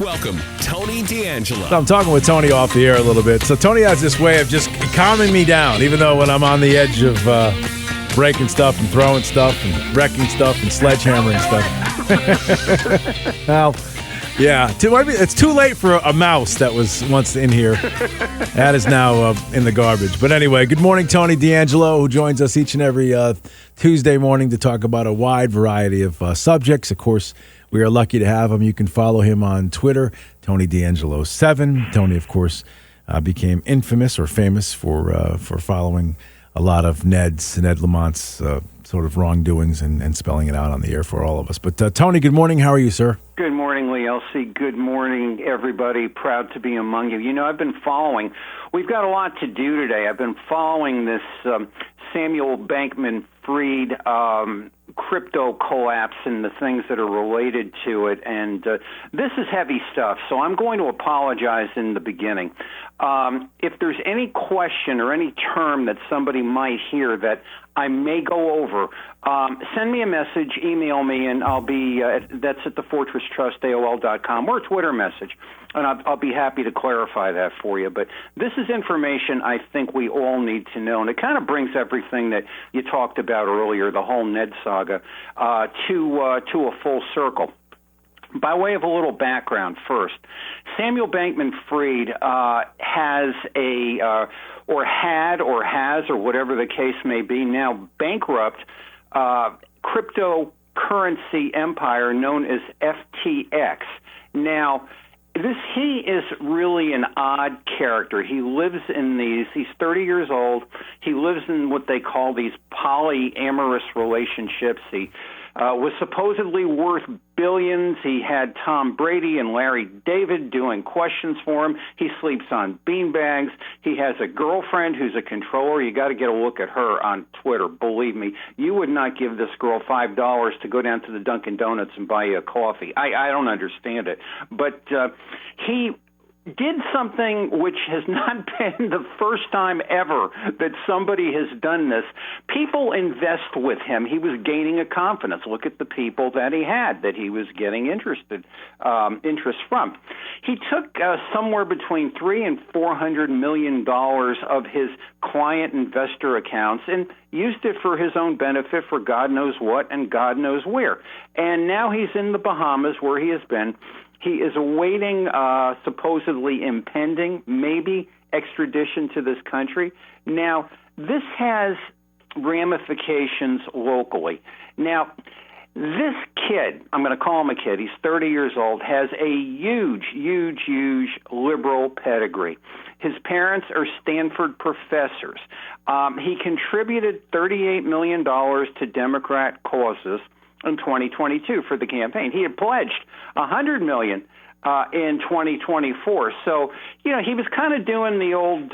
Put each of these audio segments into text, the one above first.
Welcome, Tony D'Angelo. I'm talking with Tony off the air a little bit. So Tony has this way of just calming me down, even though when I'm on the edge of breaking stuff and throwing stuff and wrecking stuff and sledgehammering stuff. Well, yeah, it's too late for a mouse that was once in here. That is now in the garbage. But anyway, good morning, Tony D'Angelo, who joins us each and every Tuesday morning to talk about a wide variety of subjects. Of course, we are lucky to have him. You can follow him on Twitter, Tony D'Angelo7. Tony, of course, became infamous or famous for following a lot of Ned Lamont's sort of wrongdoings and spelling it out on the air for all of us. But Tony, good morning. How are you, sir? Good morning, Lee Elci. Good morning, everybody. Proud to be among you. You know, I've been following. We've got a lot to do today. I've been following this Samuel Bankman-Fried crypto collapse and the things that are related to it, and this is heavy stuff, so I'm going to apologize in the beginning. If there's any question or any term that somebody might hear that I may go over, send me a message, email me, and I'll be, that's at thefortresstrust.aol.com, or a Twitter message, and I'll be happy to clarify that for you. But this is information I think we all need to know, and it kind of brings everything that you talked about earlier, the whole Ned saga, to a full circle. By way of a little background first, Samuel Bankman-Fried has or had or has, or whatever the case may be, now bankrupt cryptocurrency empire known as FTX. Now, he is really an odd character. He lives in he's 30 years old. He lives in what they call these polyamorous relationships. He was supposedly worth billions. He had Tom Brady and Larry David doing questions for him. He sleeps on beanbags. He has a girlfriend who's a controller. You got to get a look at her on Twitter. Believe me, you would not give this girl $5 to go down to the Dunkin' Donuts and buy you a coffee. I don't understand it. But he did something which has not been the first time ever that somebody has done this. People invest with him. He was gaining a confidence. Look at the people that he had, that he was getting interest from. He took somewhere between $300 and $400 million of his client investor accounts and used it for his own benefit for God knows what and God knows where. And now he's in the Bahamas, where he has been. He is awaiting supposedly impending, maybe, extradition to this country. Now, this has ramifications locally. Now, this kid, I'm going to call him a kid, he's 30 years old, has a huge liberal pedigree. His parents are Stanford professors. He contributed $38 million to Democrat causes in 2022 for the campaign. He had pledged $100 million in 2024. So, he was kind of doing the old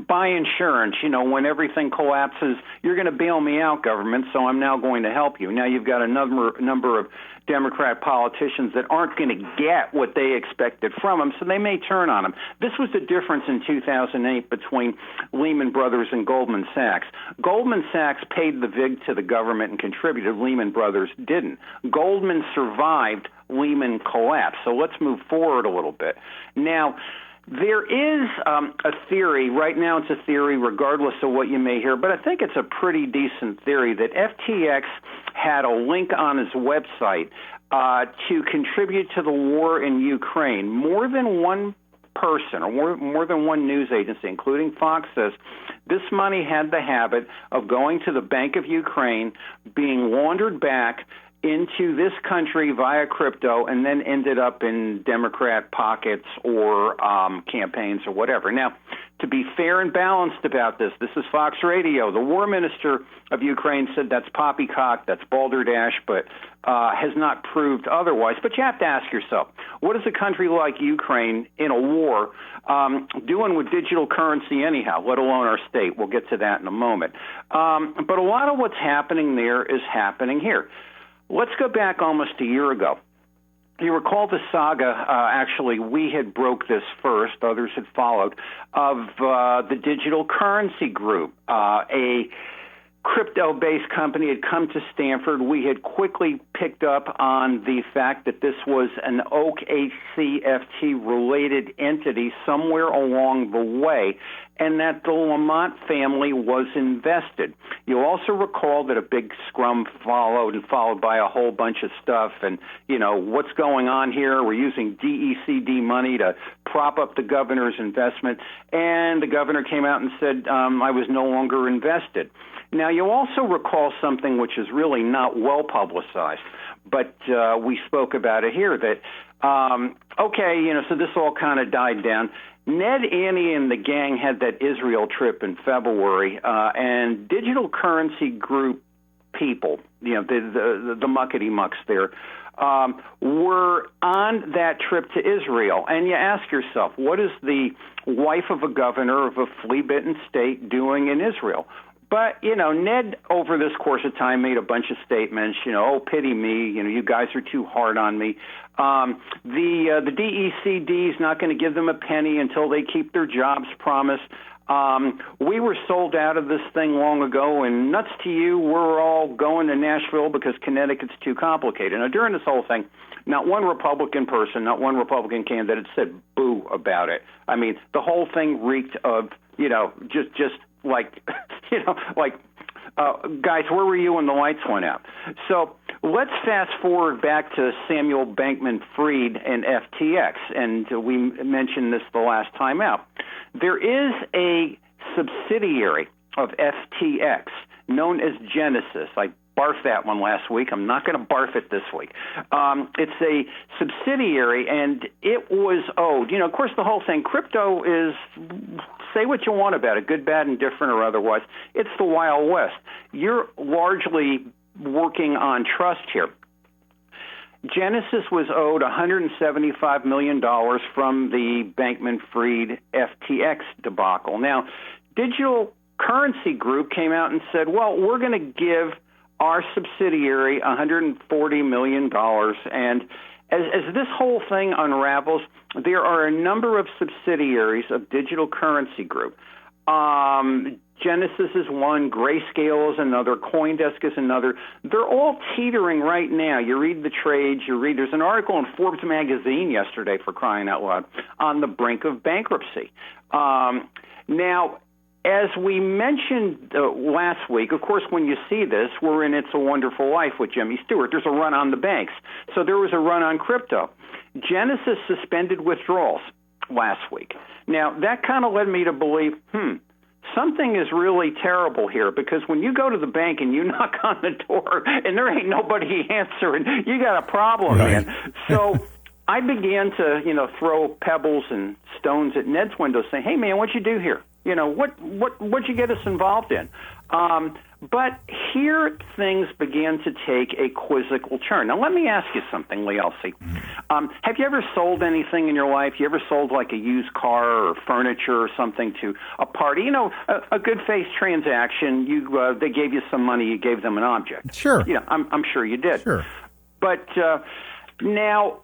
buy insurance, when everything collapses, you're going to bail me out, government, so I'm now going to help you. Now you've got a number of Democrat politicians that aren't going to get what they expected from them, so they may turn on them. This was the difference in 2008 between Lehman Brothers and Goldman Sachs. Goldman Sachs paid the vig to the government and contributed. Lehman Brothers didn't. Goldman survived. Lehman collapsed. So let's move forward a little bit. Now, there is a theory, right now it's a theory regardless of what you may hear, but I think it's a pretty decent theory that FTX had a link on his website to contribute to the war in Ukraine. More than one person or more than one news agency, including Fox, says this money had the habit of going to the Bank of Ukraine, being laundered back into this country via crypto, and then ended up in Democrat pockets or campaigns or whatever. Now, to be fair and balanced about this is Fox Radio. The war minister of Ukraine said that's poppycock, that's balderdash, but has not proved otherwise. But you have to ask yourself, what is a country like Ukraine in a war doing with digital currency anyhow, let alone our state? We'll get to that in a moment. But a lot of what's happening there is happening here. Let's go back almost a year ago. You recall the saga, actually, we had broke this first, others had followed, of the Digital Currency Group, a crypto-based company had come to Stanford. We had quickly picked up on the fact that this was an Oak HCFT-related entity somewhere along the way, and that the Lamont family was invested. You'll also recall that a big scrum followed by a whole bunch of stuff, and, what's going on here? We're using DECD money to prop up the governor's investment, and the governor came out and said, I was no longer invested. Now, you'll also recall something which is really not well publicized, but we spoke about it here, that, so this all kind of died down. Ned, Annie, and the gang had that Israel trip in February, and Digital Currency Group people, the muckety-mucks there, were on that trip to Israel. And you ask yourself, what is the wife of a governor of a flea-bitten state doing in Israel? But, Ned, over this course of time, made a bunch of statements, oh, pity me, you guys are too hard on me. The DECD is not going to give them a penny until they keep their jobs promised. We were sold out of this thing long ago, and nuts to you, we're all going to Nashville because Connecticut's too complicated. Now, during this whole thing, not one Republican person, not one Republican candidate said boo about it. I mean, the whole thing reeked of, just like, guys, where were you when the lights went out? So let's fast forward back to Samuel Bankman-Fried and FTX, and we mentioned this the last time out. There is a subsidiary of FTX known as Genesis. I barfed that one last week. I'm not going to barf it this week. It's a subsidiary, and it was owed. Of course, the whole thing, crypto is, say what you want about it, good, bad, indifferent, or otherwise. It's the Wild West. You're largely working on trust here. Genesis was owed $175 million from the Bankman-Fried FTX debacle. Now, Digital Currency Group came out and said, well, we're going to give our subsidiary $140 million. And as this whole thing unravels, there are a number of subsidiaries of Digital Currency Group. Genesis is one, Grayscale is another, CoinDesk is another. They're all teetering right now. You read the trades, there's an article in Forbes magazine yesterday, for crying out loud, on the brink of bankruptcy. Now, as we mentioned last week, of course, when you see this, we're in It's a Wonderful Life with Jimmy Stewart. There's a run on the banks. So there was a run on crypto. Genesis suspended withdrawals last week. Now, that kind of led me to believe, something is really terrible here, because when you go to the bank and you knock on the door and there ain't nobody answering, you got a problem, right, man. So I began to, throw pebbles and stones at Ned's window saying, hey, man, what'd you do here? What'd you get us involved in? But here things began to take a quizzical turn. Now, let me ask you something, Lee Elci. Have you ever sold anything in your life? You ever sold like a used car or furniture or something to a party? A good faith transaction. They gave you some money. You gave them an object. Sure. I'm sure you did. Sure. But now,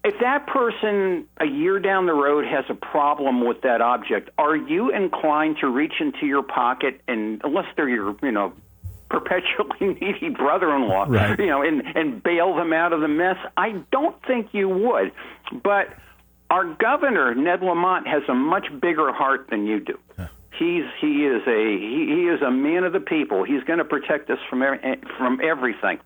if that person a year down the road has a problem with that object, are you inclined to reach into your pocket and, unless they're your, perpetually needy brother-in-law, right, and bail them out of the mess? I don't think you would. But our governor, Ned Lamont, has a much bigger heart than you do. Yeah. He is a man of the people. He's going to protect us from everything.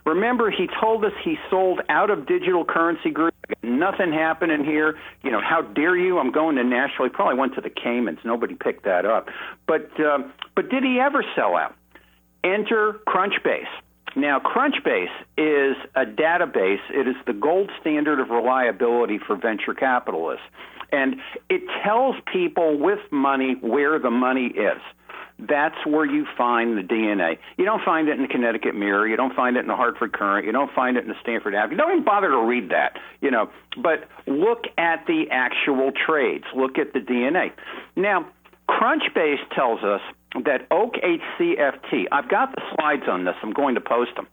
Remember, he told us he sold out of Digital Currency Group. Nothing happening here. How dare you? I'm going to Nashville. He probably went to the Caymans. Nobody picked that up. But did he ever sell out? Enter Crunchbase. Now, Crunchbase is a database. It is the gold standard of reliability for venture capitalists. And it tells people with money where the money is. That's where you find the DNA. You don't find it in the Connecticut Mirror. You don't find it in the Hartford Courant. You don't find it in the Stanford Advocate. Don't even bother to read that, But look at the actual trades. Look at the DNA. Now, Crunchbase tells us that Oak HCFT, I've got the slides on this. I'm going to post them,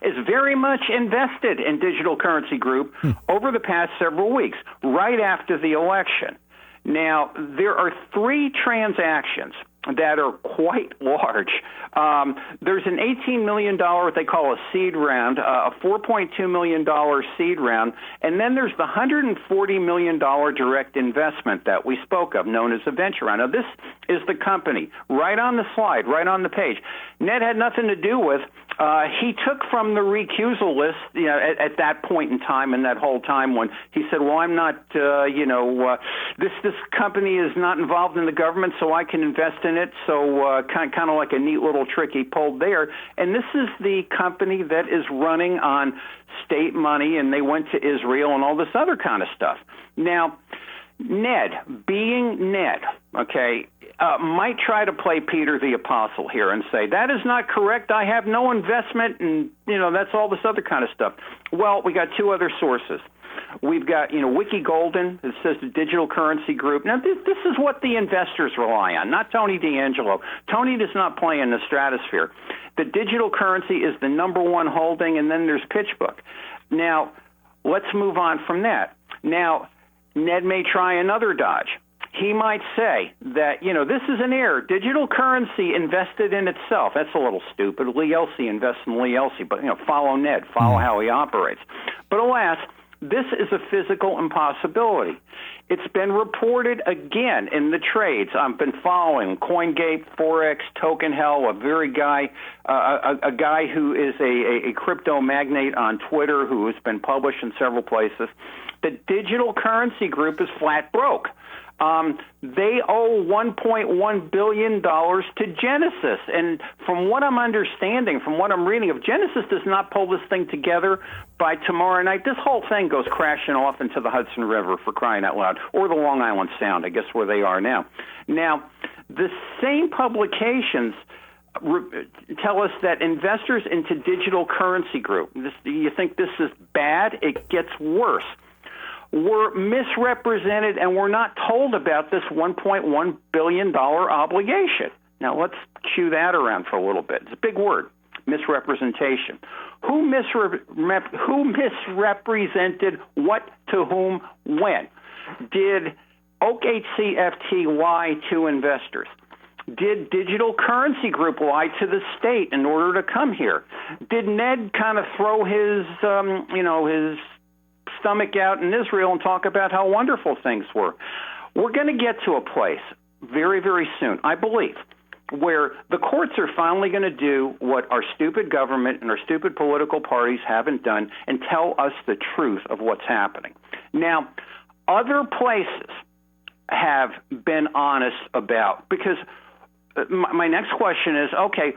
is very much invested in Digital Currency Group over the past several weeks, right after the election. Now, there are 3 transactions that are quite large. There's an $18 million, what they call a seed round, a $4.2 million seed round, and then there's the $140 million direct investment that we spoke of, known as a venture round. Now, this is the company, right on the slide, right on the page. Ned had nothing to do with. He took from the recusal list, at that point in time, and that whole time when he said, well, I'm not, this company is not involved in the government, so I can invest in it. So kind of like a neat little trick he pulled there. And this is the company that is running on state money, and they went to Israel and all this other kind of stuff. Now, Ned, being Ned, okay, might try to play Peter the Apostle here and say, that is not correct, I have no investment, and, that's all this other kind of stuff. Well, we got two other sources. We've got, Wiki Golden, that says the Digital Currency Group. Now, this is what the investors rely on, not Tony D'Angelo. Tony does not play in the stratosphere. The digital currency is the number one holding, and then there's PitchBook. Now, let's move on from that. Now, Ned may try another dodge. He might say that, this is an error. Digital currency invested in itself. That's a little stupid. Lee Elci invests in Lee Elci, but, follow Ned. Follow how he operates. But alas, this is a physical impossibility. It's been reported again in the trades. I've been following CoinGate, Forex, Token Hell, a guy who is a crypto magnate on Twitter who has been published in several places. The Digital Currency Group is flat broke. They owe $1.1 billion to Genesis. And from what I'm understanding, from what I'm reading, if Genesis does not pull this thing together by tomorrow night, this whole thing goes crashing off into the Hudson River, for crying out loud, or the Long Island Sound, I guess where they are now. Now, the same publications tell us that investors into Digital Currency Group, you think this is bad? It gets worse. Were misrepresented and were not told about this $1.1 billion obligation. Now, let's cue that around for a little bit. It's a big word, misrepresentation. Who misrepresented what to whom when? Did OKCFT lie to investors? Did Digital Currency Group lie to the state in order to come here? Did Ned kind of throw his stomach out in Israel and talk about how wonderful things were? We're going to get to a place very, very soon, I believe, where the courts are finally going to do what our stupid government and our stupid political parties haven't done and tell us the truth of what's happening. Now, other places have been honest about, because my next question is, okay,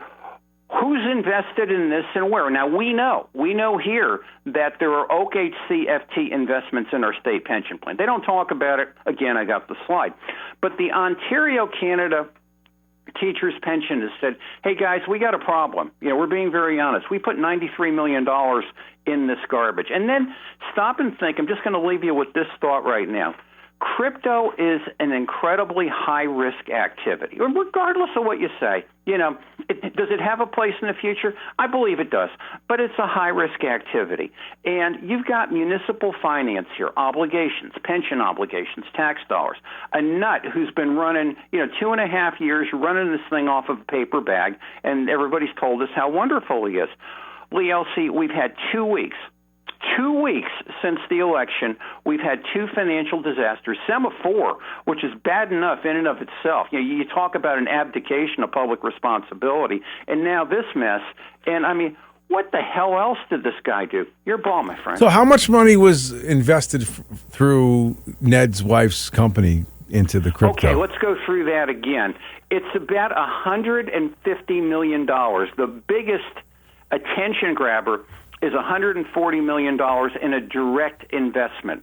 who's invested in this and where? Now, we know here that there are OKCFT investments in our state pension plan. They don't talk about it. Again, I got the slide. But the Ontario, Canada Teachers Pension has said, hey, guys, we got a problem. We're being very honest. We put $93 million in this garbage. And then stop and think. I'm just going to leave you with this thought right now. Crypto is an incredibly high-risk activity, regardless of what you say. Does it have a place in the future? I believe it does, but it's a high-risk activity. And you've got municipal finance here, obligations, pension obligations, tax dollars. A nut who's been running, 2.5 years, running this thing off of a paper bag, and everybody's told us how wonderful he is. Lee Elci, we've had 2 weeks. 2 weeks since the election, we've had two financial disasters, semaphore, which is bad enough in and of itself. You talk about an abdication of public responsibility, and now this mess. And, I mean, what the hell else did this guy do? Your ball, my friend. So how much money was invested through Ned's wife's company into the crypto? Okay, let's go through that again. It's about $150 million. The biggest attention grabber is $140 million in a direct investment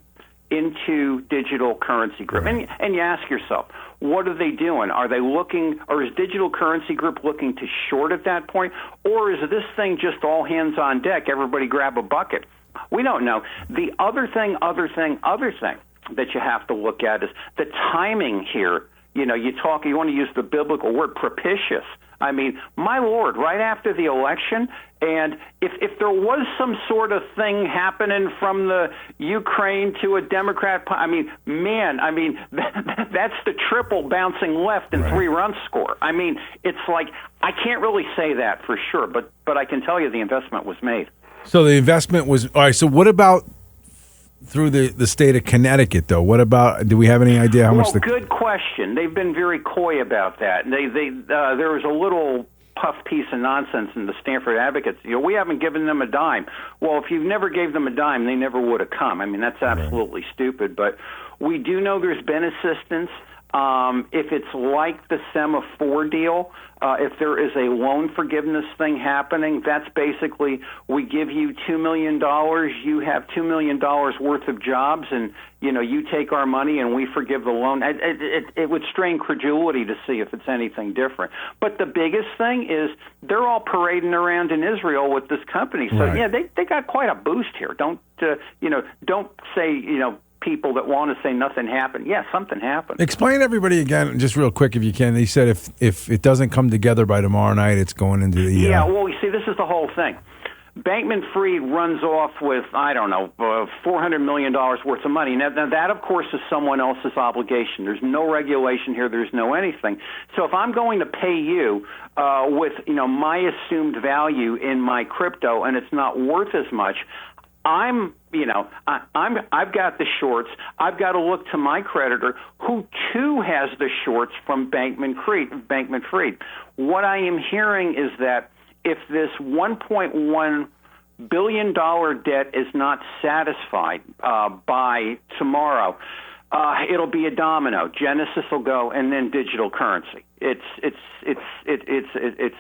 into Digital Currency Group. Right. And you ask yourself, what are they doing? Are they looking, or is Digital Currency Group looking to short at that point? Or is this thing just all hands on deck, everybody grab a bucket? We don't know. The other thing that you have to look at is the timing here. You want to use the biblical word propitious. I mean, my Lord, right after the election, and if there was some sort of thing happening from the Ukraine to a Democrat, that's the triple bouncing left and 3-run score. I mean, it's like, I can't really say that for sure, but I can tell you the investment was made. So the investment was, all right, so what about through the state of Connecticut, though? What about, do we have any idea how much? Good question. They've been very coy about that. There was a little puff piece of nonsense in the Stanford Advocates. We haven't given them a dime. Well, if you never gave them a dime, they never would have come. I mean, that's absolutely stupid. But we do know there's been assistance. If it's like the Semaphore deal, if there is a loan forgiveness thing happening, that's basically, we give you $2 million, you have $2 million worth of jobs, and you take our money and we forgive the loan. It would strain credulity to see if it's anything different. But the biggest thing is they're all parading around in Israel with this company. So they got quite a boost here. Don't say people that want to say nothing happened. Yeah, something happened. Explain to everybody again, just real quick if you can. He said if it doesn't come together by tomorrow night, it's going into the... well, you see, this is the whole thing. Bankman-Fried runs off with, $400 million worth of money. Now, that, of course, is someone else's obligation. There's no regulation here. There's no anything. So if I'm going to pay you with, my assumed value in my crypto and it's not worth as much, I've got the shorts. I've got to look to my creditor, who too has the shorts from Bankman-Fried. What I am hearing is that if this $1.1 billion debt is not satisfied by tomorrow, it'll be a domino. Genesis will go, and then digital currency. It's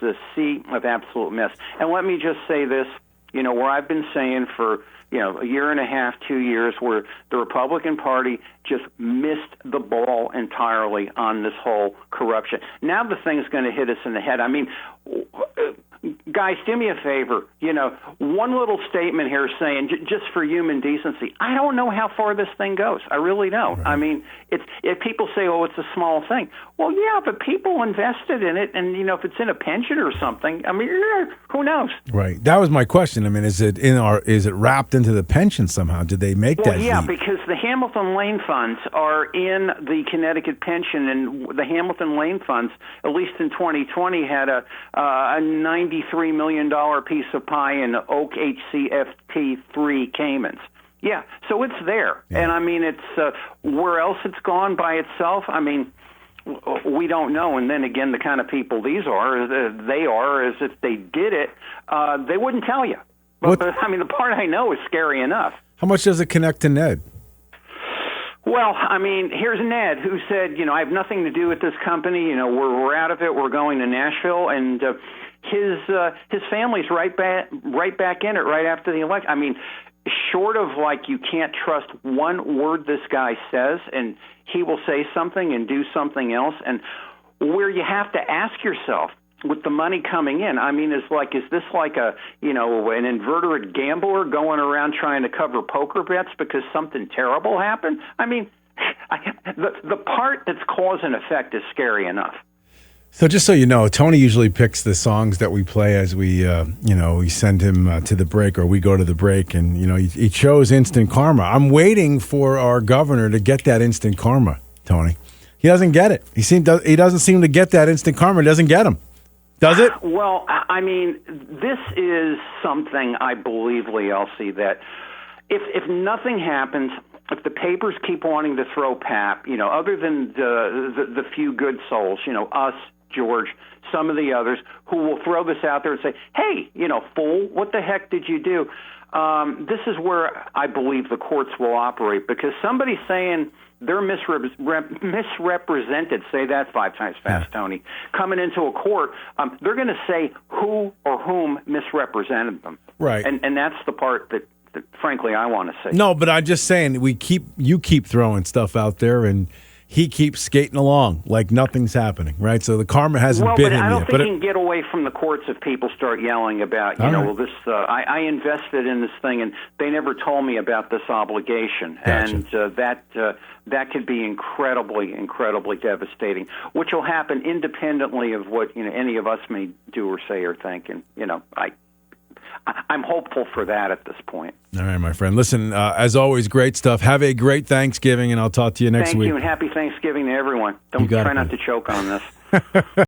a sea of absolute mess. And let me just say this. Where I've been saying for, a year and a half, 2 years, where the Republican Party just missed the ball entirely on this whole corruption. Now the thing's going to hit us in the head. I mean, guys, do me a favor. One little statement here saying, just for human decency, I don't know how far this thing goes. I really don't. Right. I mean, if people say, it's a small thing. Well, yeah, but people invested in it, and, if it's in a pension or something, I mean, who knows? Right. That was my question. I mean, is it wrapped into the pension somehow? Did they make that? Yeah, because the Hamilton Lane funds are in the Connecticut pension, and the Hamilton Lane funds, at least in 2020, had a $93 million piece of pie in Oak HCFT3 Caymans. Yeah, so it's there. Yeah. And, I mean, it's where else it's gone by itself, I mean, we don't know. And then again, the kind of people these are, is if they did it, they wouldn't tell you. But I mean, the part I know is scary enough. How much does it connect to Ned? Well, I mean, here's Ned, who said, I have nothing to do with this company. We're out of it. We're going to Nashville, and his family's right back in it right after the election. I mean, short of like you can't trust one word this guy says, and he will say something and do something else, and where you have to ask yourself, with the money coming in, I mean, is this like a, an inveterate gambler going around trying to cover poker bets because something terrible happened? I mean, the part that's cause and effect is scary enough. So just so you know, Tony usually picks the songs that we play as we, we send him to the break, or we go to the break, and, he chose Instant Karma. I'm waiting for our governor to get that Instant Karma, Tony. He doesn't get it. He doesn't seem to get that Instant Karma. It doesn't get him. Does it? Well, I mean, this is something I believe, Lee Elci, that if nothing happens, if the papers keep wanting to throw pap, other than the few good souls, us, George, some of the others, who will throw this out there and say, hey, fool, what the heck did you do? This is where I believe the courts will operate, because somebody saying they're misrepresented, say that 5 times fast, Tony, coming into a court, they're going to say who or whom misrepresented them. Right. And that's the part that frankly, I want to say. No, but I'm just saying, you keep throwing stuff out there, and he keeps skating along like nothing's happening, right? So the karma hasn't bit him yet. I don't think he can get away from the courts if people start yelling about, this. I invested in this thing, and they never told me about this obligation, Gotcha. and that could be incredibly, incredibly devastating, which will happen independently of what any of us may do or say or think, and I'm hopeful for that at this point. All right, my friend. Listen, as always, great stuff. Have a great Thanksgiving, and I'll talk to you next week. Thank you, and happy Thanksgiving to everyone. Try not to choke on this.